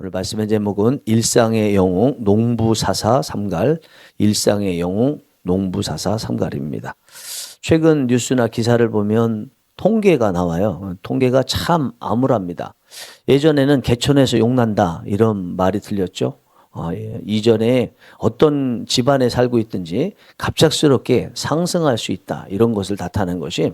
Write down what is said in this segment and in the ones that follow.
오늘 말씀의 제목은 일상의 영웅 농부사사 삼갈, 일상의 영웅 농부사사 삼갈입니다. 최근 뉴스나 기사를 보면 통계가 나와요. 통계가 참 암울합니다. 예전에는 개천에서 용난다 이런 말이 들렸죠. 이전에 어떤 집안에 살고 있든지 갑작스럽게 상승할 수 있다 이런 것을 나타낸 것이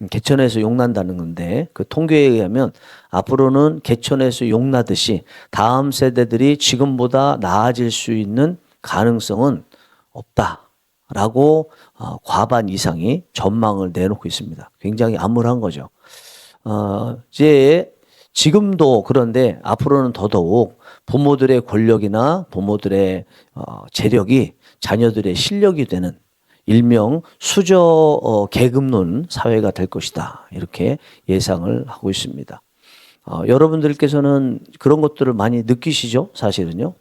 개천에서 용난다는 건데, 그 통계에 의하면 앞으로는 개천에서 용나듯이 다음 세대들이 지금보다 나아질 수 있는 가능성은 없다라고 과반 이상이 전망을 내놓고 있습니다. 굉장히 암울한 거죠. 이제 지금도 그런데 앞으로는 더더욱 부모들의 권력이나 부모들의 재력이 자녀들의 실력이 되는 일명 수저 계급론 사회가 될 것이다. 이렇게 예상을 하고 있습니다. 여러분들께서는 그런 것들을 많이 느끼시죠? 사실은요.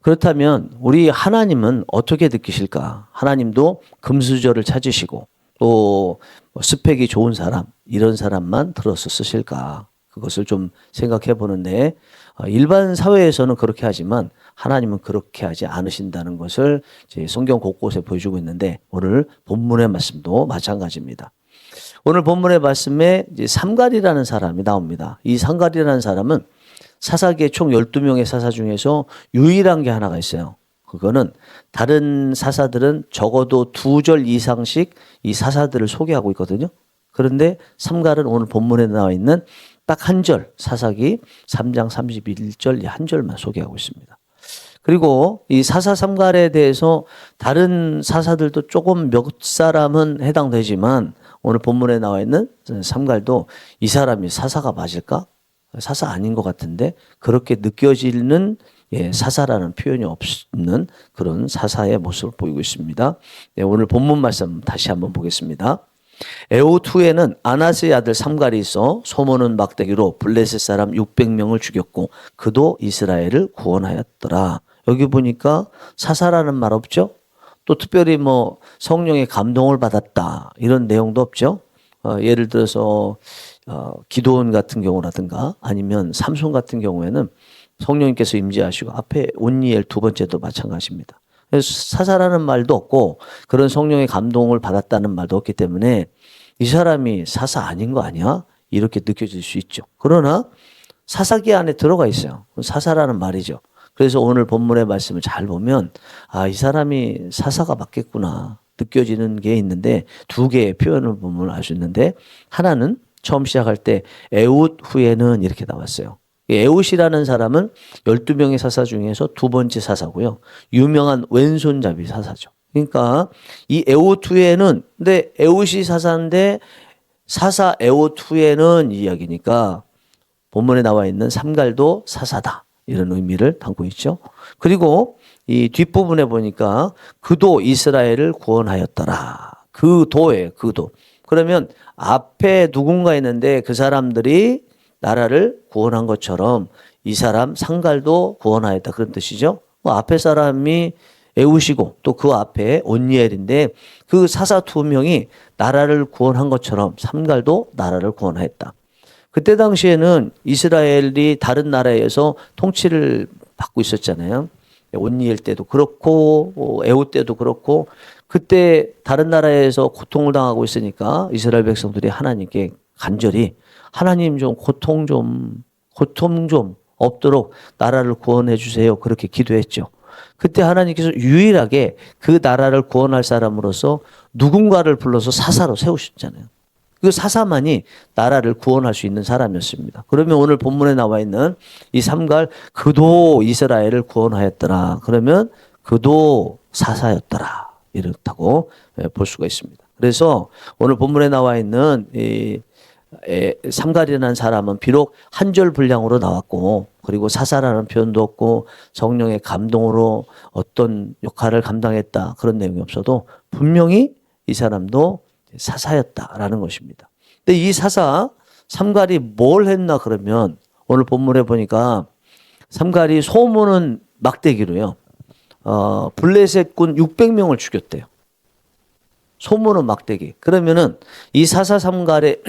그렇다면 우리 하나님은 어떻게 느끼실까? 하나님도 금수저를 찾으시고 또 스펙이 좋은 사람, 이런 사람만 들어서 쓰실까? 그것을 좀 생각해 보는데, 일반 사회에서는 그렇게 하지만 하나님은 그렇게 하지 않으신다는 것을 성경 곳곳에 보여주고 있는데, 오늘 본문의 말씀도 마찬가지입니다. 오늘 본문의 말씀에 삼갈이라는 사람이 나옵니다. 이 삼갈이라는 사람은 사사기의 총 12명의 사사 중에서 유일한 게 하나가 있어요. 그거는 다른 사사들은 적어도 2절 이상씩 이 사사들을 소개하고 있거든요. 그런데 삼갈은 오늘 본문에 나와 있는 딱 한 절, 사사기 3장 31절 한 절만 소개하고 있습니다. 그리고 이 사사 삼갈에 대해서 다른 사사들도 조금 몇 사람은 해당되지만 오늘 본문에 나와 있는 삼갈도 이 사람이 사사가 맞을까? 사사 아닌 것 같은데 그렇게 느껴지는 사사라는 표현이 없는 그런 사사의 모습을 보이고 있습니다. 오늘 본문 말씀 다시 한번 보겠습니다. 에훗 후에는 아나스의 아들 삼갈이 있어 소모는 막대기로 블레셋 사람 600명을 죽였고 그도 이스라엘을 구원하였더라. 여기 보니까 사사라는 말 없죠? 또 특별히 뭐 성령의 감동을 받았다 이런 내용도 없죠? 예를 들어서 기도원 같은 경우라든가 아니면 삼손 같은 경우에는 성령님께서 임재하시고 앞에 온니엘 두 번째도 마찬가지입니다. 그래서 사사라는 말도 없고 그런 성령의 감동을 받았다는 말도 없기 때문에 이 사람이 사사 아닌 거 아니야? 이렇게 느껴질 수 있죠. 그러나 사사기 안에 들어가 있어요. 사사라는 말이죠. 그래서 오늘 본문의 말씀을 잘 보면 이 사람이 사사가 맞겠구나 느껴지는 게 있는데, 두 개의 표현을 보면 알 수 있는데, 하나는 처음 시작할 때 에훗 후에는 이렇게 나왔어요. 에훗이라는 사람은 12명의 사사 중에서 두 번째 사사고요. 유명한 왼손잡이 사사죠. 그러니까 이 에훗 후에는, 근데 에훗이 사사인데 사사 에훗 후에는 이야기니까 본문에 나와 있는 삼갈도 사사다. 이런 의미를 담고 있죠. 그리고 이 뒷부분에 보니까 그도 이스라엘을 구원하였더라. 그도예요. 그도. 그러면 앞에 누군가 있는데 그 사람들이 나라를 구원한 것처럼 이 사람 삼갈도 구원하였다 그런 뜻이죠. 앞에 사람이 에훗이고 또 그 앞에 온니엘인데 그 사사 두 명이 나라를 구원한 것처럼 삼갈도 나라를 구원하였다. 그때 당시에는 이스라엘이 다른 나라에서 통치를 받고 있었잖아요. 온니엘 때도 그렇고 에훗 때도 그렇고, 그때 다른 나라에서 고통을 당하고 있으니까 이스라엘 백성들이 하나님께 간절히 하나님 좀 고통 좀 없도록 나라를 구원해 주세요. 그렇게 기도했죠. 그때 하나님께서 유일하게 그 나라를 구원할 사람으로서 누군가를 불러서 사사로 세우셨잖아요. 그 사사만이 나라를 구원할 수 있는 사람이었습니다. 그러면 오늘 본문에 나와 있는 이 삼갈 그도 이스라엘을 구원하였더라. 그러면 그도 사사였더라. 이렇다고 볼 수가 있습니다. 그래서 오늘 본문에 나와 있는 이 삼갈이라는 사람은 비록 한 절 분량으로 나왔고 그리고 사사라는 표현도 없고 성령의 감동으로 어떤 역할을 감당했다 그런 내용이 없어도 분명히 이 사람도 사사였다라는 것입니다. 근데 이 사사 삼갈이 뭘 했나 그러면 오늘 본문에 보니까 삼갈이 소모는 막대기로요. 블레셋 군 600명을 죽였대요. 소모는 막대기. 그러면은 이 사사삼갈의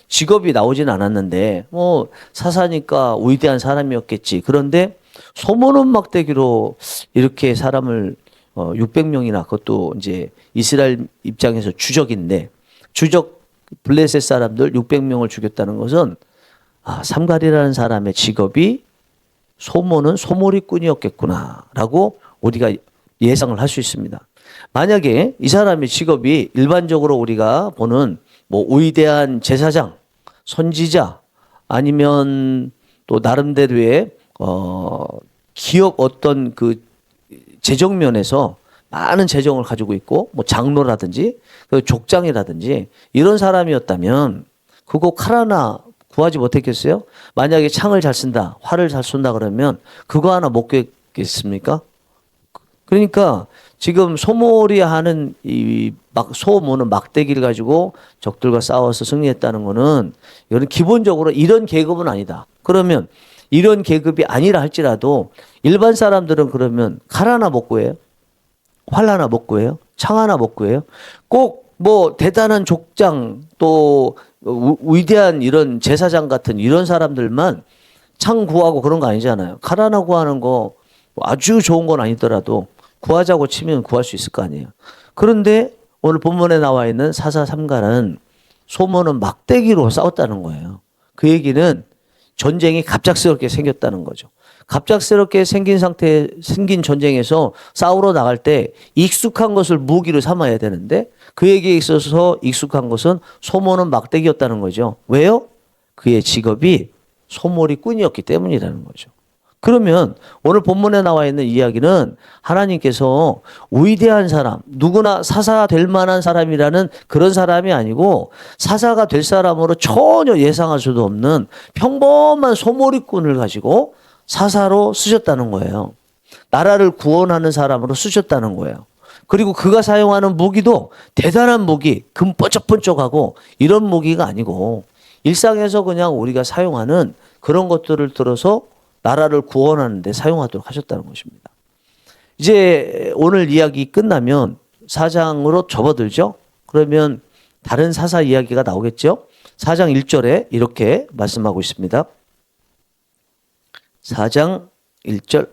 직업이 나오진 않았는데 뭐 사사니까 위대한 사람이었겠지. 그런데 소모는 막대기로 이렇게 사람을 600명이나 그것도 이제 이스라엘 입장에서 주적인데 주적 블레셋 사람들 600명을 죽였다는 것은 삼갈이라는 사람의 직업이 소모는 소몰이꾼이었겠구나라고 우리가 예상을 할 수 있습니다. 만약에 이 사람의 직업이 일반적으로 우리가 보는 뭐 위대한 제사장, 선지자 아니면 또 나름대로의 기업 어떤 그 재정 면에서 많은 재정을 가지고 있고 뭐 장로라든지 족장이라든지 이런 사람이었다면 그거 칼 하나 구하지 못했겠어요? 만약에 창을 잘 쓴다, 활을 잘 쏜다 그러면 그거 하나 못 구했겠습니까? 그러니까 지금 소몰이 하는 소모는 막대기를 가지고 적들과 싸워서 승리했다는 거는 이건 기본적으로 이런 계급은 아니다. 그러면 이런 계급이 아니라 할지라도 일반 사람들은 그러면 칼 하나 못 구해요? 활 하나 못 구해요? 창 하나 못 구해요? 꼭 뭐 대단한 족장 또 위대한 이런 제사장 같은 이런 사람들만 창 구하고 그런 거 아니잖아요. 칼 하나 구하는 거 아주 좋은 건 아니더라도 구하자고 치면 구할 수 있을 거 아니에요. 그런데 오늘 본문에 나와 있는 사사삼갈은 소모는 막대기로 싸웠다는 거예요. 그 얘기는 전쟁이 갑작스럽게 생겼다는 거죠. 갑작스럽게 생긴 전쟁에서 싸우러 나갈 때 익숙한 것을 무기로 삼아야 되는데 그 얘기에 있어서 익숙한 것은 소모는 막대기였다는 거죠. 왜요? 그의 직업이 소몰이꾼이었기 때문이라는 거죠. 그러면 오늘 본문에 나와 있는 이야기는 하나님께서 위대한 사람, 누구나 사사가 될 만한 사람이라는 그런 사람이 아니고 사사가 될 사람으로 전혀 예상할 수도 없는 평범한 소몰이꾼을 가지고 사사로 쓰셨다는 거예요. 나라를 구원하는 사람으로 쓰셨다는 거예요. 그리고 그가 사용하는 무기도 대단한 무기, 금 번쩍번쩍하고 이런 무기가 아니고 일상에서 그냥 우리가 사용하는 그런 것들을 들어서 나라를 구원하는 데 사용하도록 하셨다는 것입니다. 이제 오늘 이야기 끝나면 4장으로 접어들죠. 그러면 다른 사사 이야기가 나오겠죠. 4장 1절에 이렇게 말씀하고 있습니다. 4장 1절.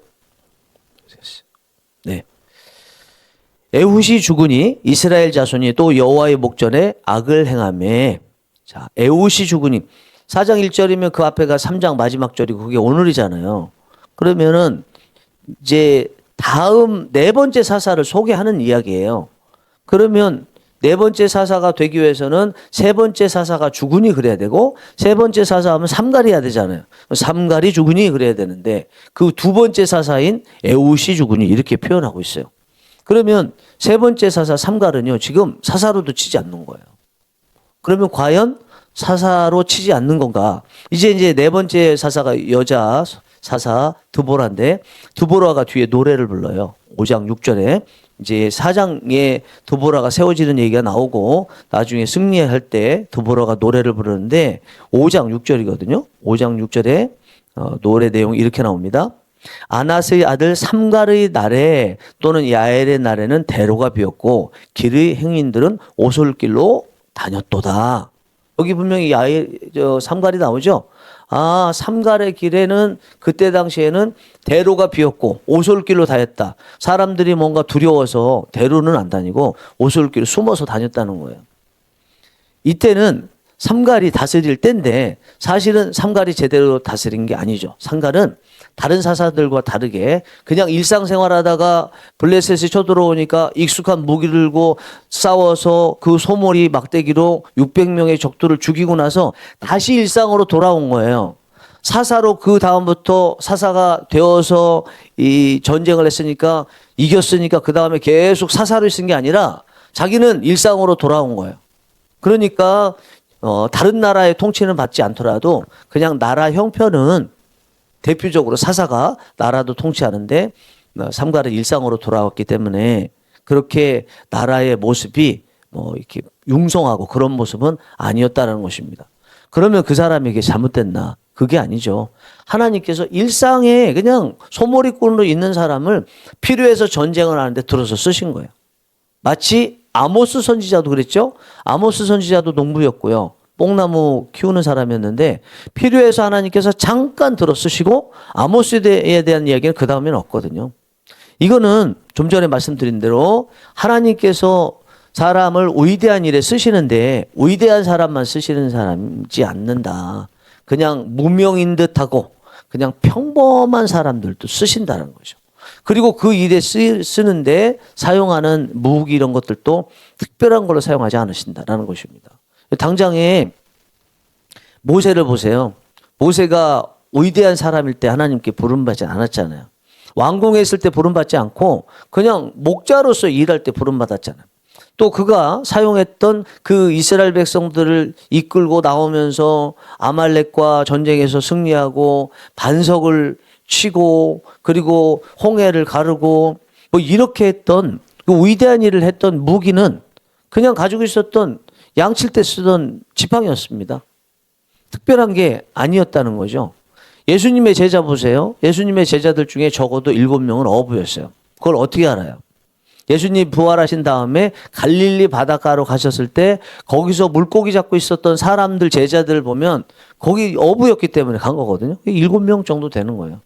네. 에훗이 죽으니 이스라엘 자손이 또 여호와의 목전에 악을 행하매. 자, 에훗이 죽으니 4장 1절이면 그 앞에가 3장 마지막 절이고 그게 오늘이잖아요. 그러면은 이제 다음 네 번째 사사를 소개하는 이야기예요. 그러면 네 번째 사사가 되기 위해서는 세 번째 사사가 죽으니 그래야 되고 세 번째 사사하면 삼갈이 해야 되잖아요. 삼갈이 죽으니 그래야 되는데 그 두 번째 사사인 에훗이 죽으니 이렇게 표현하고 있어요. 그러면 세 번째 사사 삼갈은요 지금 사사로도 치지 않는 거예요. 그러면 과연 사사로 치지 않는 건가? 이제 네 번째 사사가 여자 사사 드보라인데 드보라가 뒤에 노래를 불러요. 5장 6절에 이제 4장에 드보라가 세워지는 얘기가 나오고 나중에 승리할 때 드보라가 노래를 부르는데 5장 6절이거든요. 5장 6절에 노래 내용이 이렇게 나옵니다. 아낫의 아들 삼갈의 날에 또는 야엘의 날에는 대로가 비었고 길의 행인들은 오솔길로 다녔도다. 여기 분명히 삼갈이 나오죠. 삼갈의 길에는 그때 당시에는 대로가 비었고 오솔길로 다녔다. 사람들이 뭔가 두려워서 대로는 안 다니고 오솔길로 숨어서 다녔다는 거예요. 이때는 삼갈이 다스릴 때인데 사실은 삼갈이 제대로 다스린 게 아니죠. 삼갈은 다른 사사들과 다르게 그냥 일상생활하다가 블레셋이 쳐들어오니까 익숙한 무기를 들고 싸워서 그 소몰이 막대기로 600명의 적들을 죽이고 나서 다시 일상으로 돌아온 거예요. 사사로 그 다음부터 사사가 되어서 이 전쟁을 했으니까 이겼으니까 그 다음에 계속 사사를 쓴 게 아니라 자기는 일상으로 돌아온 거예요. 그러니까 다른 나라의 통치는 받지 않더라도 그냥 나라 형편은 대표적으로 사사가 나라도 통치하는데 삼갈은 일상으로 돌아왔기 때문에 그렇게 나라의 모습이 뭐 이렇게 융성하고 그런 모습은 아니었다는 것입니다. 그러면 그 사람에게 잘못됐나? 그게 아니죠. 하나님께서 일상에 그냥 소몰이꾼으로 있는 사람을 필요해서 전쟁을 하는데 들어서 쓰신 거예요. 마치 아모스 선지자도 그랬죠. 아모스 선지자도 농부였고요. 뽕나무 키우는 사람이었는데 필요해서 하나님께서 잠깐 들어 쓰시고 아모스에 대한 이야기는 그 다음에는 없거든요. 이거는 좀 전에 말씀드린 대로 하나님께서 사람을 위대한 일에 쓰시는데 위대한 사람만 쓰시는 사람이지 않는다. 그냥 무명인 듯하고 그냥 평범한 사람들도 쓰신다는 거죠. 그리고 그 일에 쓰는데 사용하는 무기 이런 것들도 특별한 걸로 사용하지 않으신다라는 것입니다. 당장에 모세를 보세요. 모세가 위대한 사람일 때 하나님께 부름받지 않았잖아요. 왕궁에 있을 때 부름받지 않고 그냥 목자로서 일할 때 부름받았잖아요. 또 그가 사용했던 그 이스라엘 백성들을 이끌고 나오면서 아말렉과 전쟁에서 승리하고 반석을 치고 그리고 홍해를 가르고 뭐 이렇게 했던 그 위대한 일을 했던 무기는 그냥 가지고 있었던 양칠 때 쓰던 지팡이였습니다. 특별한 게 아니었다는 거죠. 예수님의 제자 보세요. 예수님의 제자들 중에 적어도 7명은 어부였어요. 그걸 어떻게 알아요? 예수님 부활하신 다음에 갈릴리 바닷가로 가셨을 때 거기서 물고기 잡고 있었던 사람들 제자들 보면 거기 어부였기 때문에 간 거거든요. 7명 정도 되는 거예요.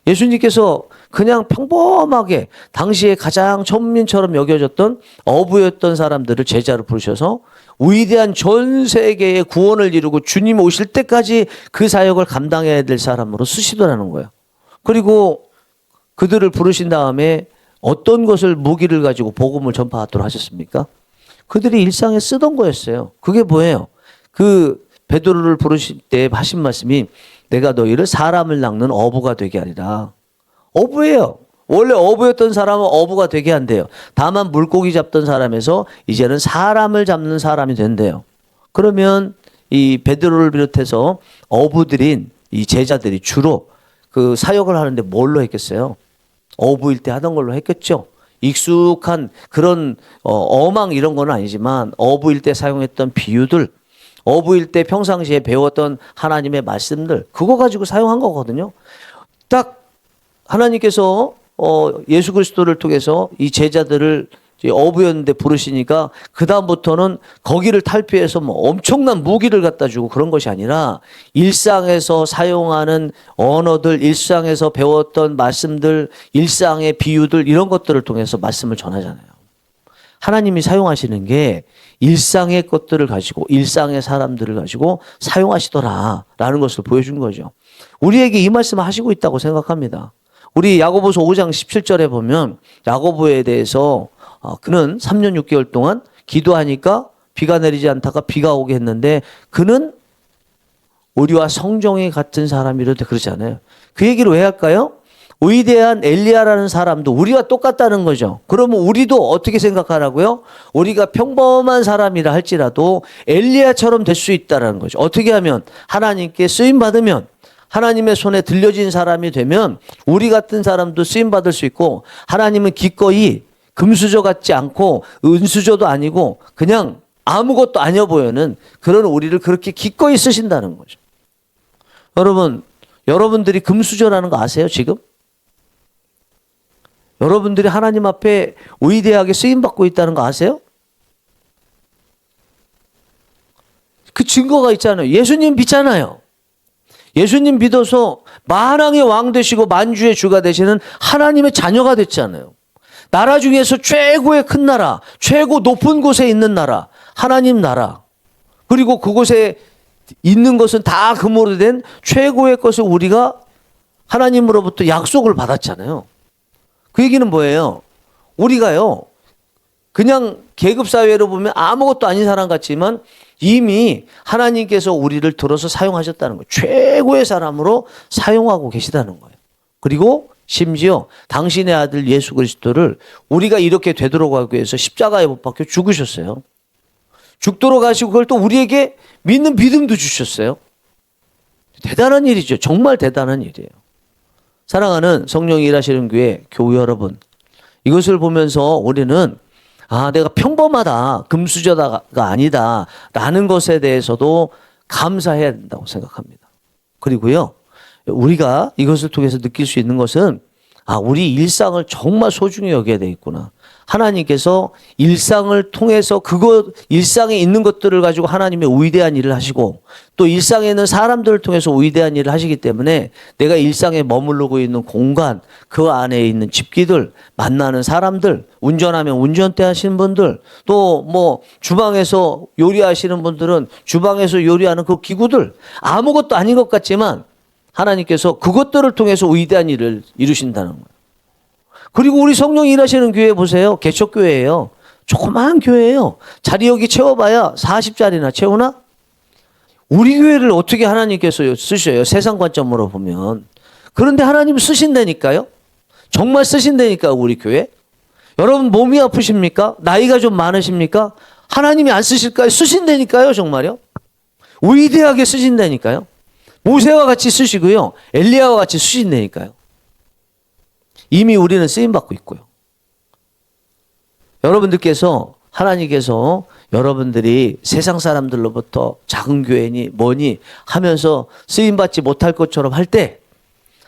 예수님께서 그냥 평범하게 당시에 가장 천민처럼 여겨졌던 어부였던 사람들을 제자로 부르셔서 위대한 전 세계의 구원을 이루고 주님 오실 때까지 그 사역을 감당해야 될 사람으로 쓰시더라는 거예요. 그리고 그들을 부르신 다음에 어떤 것을 무기를 가지고 복음을 전파하도록 하셨습니까? 그들이 일상에 쓰던 거였어요. 그게 뭐예요? 그 베드로를 부르실 때 하신 말씀이 내가 너희를 사람을 낚는 어부가 되게 하리라. 어부예요. 원래 어부였던 사람은 어부가 되게 한대요. 다만 물고기 잡던 사람에서 이제는 사람을 잡는 사람이 된대요. 그러면 이 베드로를 비롯해서 어부들인 이 제자들이 주로 그 사역을 하는데 뭘로 했겠어요? 어부일 때 하던 걸로 했겠죠. 익숙한 그런 어망 이런 건 아니지만 어부일 때 사용했던 비유들, 어부일 때 평상시에 배웠던 하나님의 말씀들, 그거 가지고 사용한 거거든요. 딱 하나님께서 예수 그리스도를 통해서 이 제자들을 어부였는데 부르시니까 그 다음부터는 거기를 탈피해서 뭐 엄청난 무기를 갖다 주고 그런 것이 아니라 일상에서 사용하는 언어들, 일상에서 배웠던 말씀들, 일상의 비유들 이런 것들을 통해서 말씀을 전하잖아요. 하나님이 사용하시는 게 일상의 것들을 가지고 일상의 사람들을 가지고 사용하시더라라는 것을 보여준 거죠. 우리에게 이 말씀을 하시고 있다고 생각합니다. 우리 야고보서 5장 17절에 보면 야고보에 대해서 그는 3년 6개월 동안 기도하니까 비가 내리지 않다가 비가 오게 했는데 그는 우리와 성정이 같은 사람이라도 그러잖아요. 그 얘기를 왜 할까요? 위대한 엘리야라는 사람도 우리와 똑같다는 거죠. 그러면 우리도 어떻게 생각하라고요? 우리가 평범한 사람이라 할지라도 엘리야처럼 될 수 있다는 거죠. 어떻게 하면 하나님께 쓰임받으면 하나님의 손에 들려진 사람이 되면 우리 같은 사람도 쓰임받을 수 있고 하나님은 기꺼이 금수저 같지 않고 은수저도 아니고 그냥 아무것도 아니어 보이는 그런 우리를 그렇게 기꺼이 쓰신다는 거죠. 여러분들이 금수저라는 거 아세요, 지금? 여러분들이 하나님 앞에 위대하게 쓰임받고 있다는 거 아세요? 그 증거가 있잖아요. 예수님 믿잖아요. 예수님 믿어서 만왕의 왕 되시고 만주의 주가 되시는 하나님의 자녀가 됐잖아요. 나라 중에서 최고의 큰 나라, 최고 높은 곳에 있는 나라, 하나님 나라. 그리고 그곳에 있는 것은 다 금으로 된 최고의 것을 우리가 하나님으로부터 약속을 받았잖아요. 그 얘기는 뭐예요? 우리가요, 그냥 계급사회로 보면 아무것도 아닌 사람 같지만 이미 하나님께서 우리를 들어서 사용하셨다는 거예요. 최고의 사람으로 사용하고 계시다는 거예요. 그리고 심지어 당신의 아들 예수 그리스도를 우리가 이렇게 되도록 하기 위해서 십자가에 못 박혀 죽으셨어요. 죽도록 하시고 그걸 또 우리에게 믿는 믿음도 주셨어요. 대단한 일이죠. 정말 대단한 일이에요. 사랑하는 성령이 일하시는 교회 여러분, 이것을 보면서 우리는 내가 평범하다, 금수저가 아니다 라는 것에 대해서도 감사해야 된다고 생각합니다. 그리고요, 우리가 이것을 통해서 느낄 수 있는 것은 우리 일상을 정말 소중히 여겨야 되겠구나. 하나님께서 일상을 통해서 일상에 있는 것들을 가지고 하나님의 위대한 일을 하시고 또 일상에 있는 사람들을 통해서 위대한 일을 하시기 때문에 내가 일상에 머무르고 있는 공간, 그 안에 있는 집기들, 만나는 사람들, 운전하면 운전대 하시는 분들, 또 뭐 주방에서 요리하시는 분들은 주방에서 요리하는 그 기구들, 아무것도 아닌 것 같지만 하나님께서 그것들을 통해서 위대한 일을 이루신다는 거예요. 그리고 우리 성령이 일하시는 교회 보세요. 개척교회예요. 조그마한 교회예요. 자리 여기 채워봐야 40자리나 채우나? 우리 교회를 어떻게 하나님께서 쓰셔요? 세상 관점으로 보면. 그런데 하나님 쓰신다니까요. 정말 쓰신다니까 우리 교회. 여러분 몸이 아프십니까? 나이가 좀 많으십니까? 하나님이 안 쓰실까요? 쓰신다니까요. 정말요. 위대하게 쓰신다니까요. 모세와 같이 쓰시고요. 엘리야와 같이 쓰신다니까요. 이미 우리는 쓰임받고 있고요. 여러분들께서 하나님께서 여러분들이 세상 사람들로부터 작은 교회니 뭐니 하면서 쓰임받지 못할 것처럼 할 때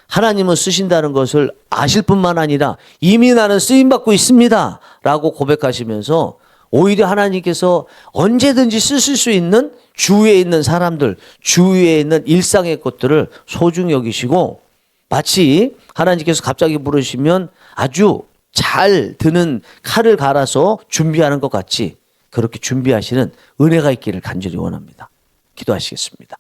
하나님은 쓰신다는 것을 아실 뿐만 아니라 이미 나는 쓰임받고 있습니다 라고 고백하시면서 오히려 하나님께서 언제든지 쓰실 수 있는 주위에 있는 사람들, 주위에 있는 일상의 것들을 소중히 여기시고 마치 하나님께서 갑자기 부르시면 아주 잘 드는 칼을 갈아서 준비하는 것 같이 그렇게 준비하시는 은혜가 있기를 간절히 원합니다. 기도하시겠습니다.